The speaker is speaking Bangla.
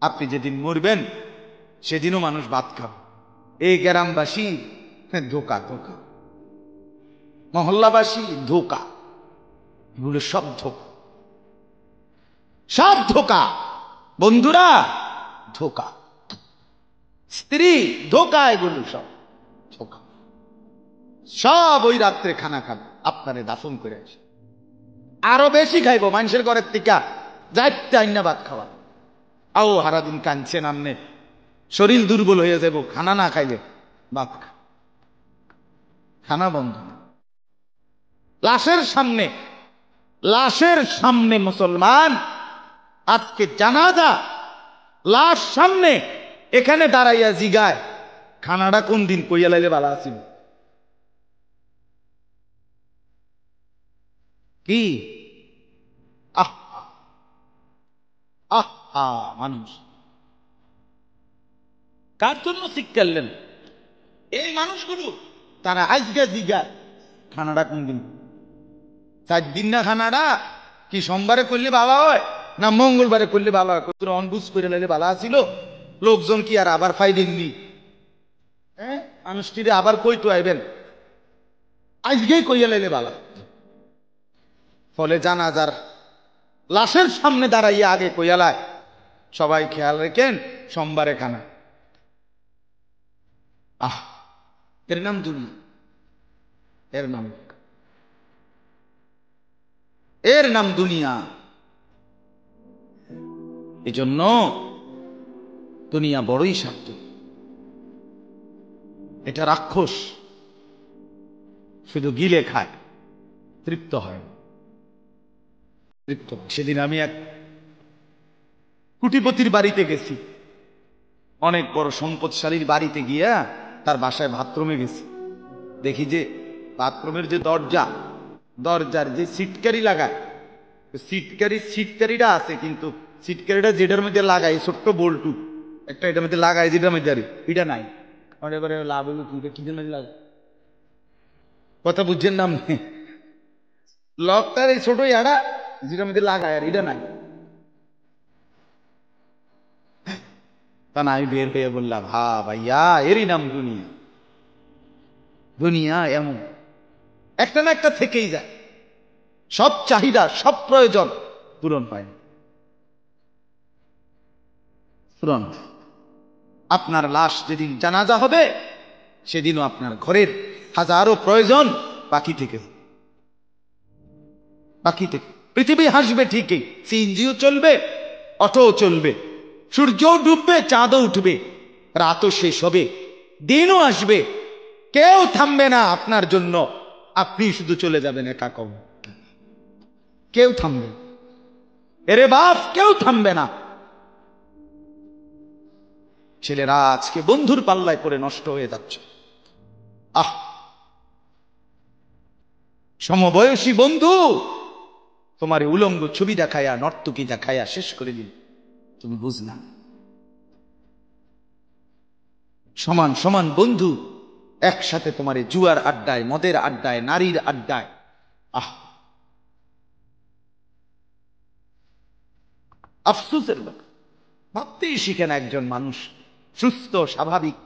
আপনি যেদিন মরবেন সেদিনও মানুষ ভাত খাবে। এই গ্রামবাসী ধোকা ধোকা, মহল্লাবাসী ধোকা, এগুলো সব ধোকা, সব ধোকা। বন্ধুরা ধোকা, স্ত্রী ধোকা, এগুলো সব ধোকা। সব ওই রাত্রে খানা খাবে, আপনারে দাফন করে আসে। আরো বেশি খাইবো মানুষের ঘরের টিকা যাইতে আইনা ভাত খাওয়া। আও হারাদিন কাঁদছেন আমনে, শরীর দুর্বল হয়ে যাব খানা না খাইলে। ভাত খানা বন্ধ। লাশের সামনে, লাশের সামনে মুসলমান আজকে জানাজা, লাশ সামনে, এখানে দাঁড়াইয়া জিগায় খানাটা কোন দিন কইয়া লাইলে ভালো আছিল। কি আহ আহা, মানুষ কার জন্য শিক্ষালেন? এই মানুষগুলো তারা আজকে জিগায় খানাটা কোন দিন। 4 দিন না খানাটা কি সোমবারে করলে ভালো হয় না মঙ্গলবারে করলে ভালো হয়? অনবুঝ করে লাইলে ভালো আছিল। লোকজন কি আর আবার ফাইদেননি? হ্যাঁ, মানুষটিরে আবার কইতো আইবেন, আজকেই কইয়া লাইলে ভালো। ফলে জানাজার লাশের সামনে দাঁড়াইয়া আগে কইয়ালায় সবাই খেয়াল রেখেন সোমবারে খানা। আহ, এর নাম দুনিয়া, এর নাম, এর নাম দুনিয়া। এই জন্য দুনিয়া বড়ই স্বার্থ, এটা রাক্ষস, শুধু গিলে খায়, তৃপ্ত হয়, তৃপ্ত। সেদিন আমি এক কুটিপতির বাড়িতে গেছি, অনেক বড় সম্পদশালীর বাড়িতে গিয়া তার বাসায় বাথরুমে গেছি। দেখি যে বাথরুমের যে দরজা, দরজার যে সিটকারি লাগায়, সিটকারিটা আছে, কিন্তু সিটকারিটা যেটার মধ্যে লাগাই ছোট্ট বল্টু একটা, এটার মধ্যে লাগাই যেটার মধ্যে আর এটা নাই। এবারে লাভ হইল কি জন্য লাগে, কথা বুঝছেন নাম লকটার এই ছোট ইয়াটা যেটার মধ্যে লাগায় আর এটা নাই। তা না, আমি বের হয়ে বললাম হা ভাইয়া, এরই নাম দুনিয়া। দুনিয়া এমন একটা না একটা থেকেই যায়, সব চাহিদা সব প্রয়োজন পূরণ পায় না, পূরণ। আপনার লাশ যেদিন জানাজা হবে সেদিনও আপনার ঘরের হাজারো প্রয়োজন বাকি থেকে, বাকি থেকে। পৃথিবী হাসবে ঠিকই, সিএনজিও চলবে, অটোও চলবে, সূর্যও ডুববে, চাঁদও উঠবে, রাতও শেষ হবে, দিনও আসবে, কেউ থামবে না আপনার জন্য। আপনি শুধু চলে যাবেন একা কম, কেউ থামবে, এরে বাপ কেউ থামবে না। ছেলেরা আজকে বন্ধুর পাল্লায় পড়ে নষ্ট হয়ে যাচ্ছে। আহ, সমবয়সী বন্ধু তোমার উলঙ্গ ছবি দেখায়া, নর্তকী দেখায়া শেষ করে দিল, তুমি বুঝনা। সমান সমান বন্ধু একসাথে তোমার জুয়ার আড্ডায়, মদের আড্ডায়, নারীর আড্ডায়। আহ, আফসোসের ব্যাপার। ভাবতেই শিখেন একজন মানুষ সুস্থ স্বাভাবিক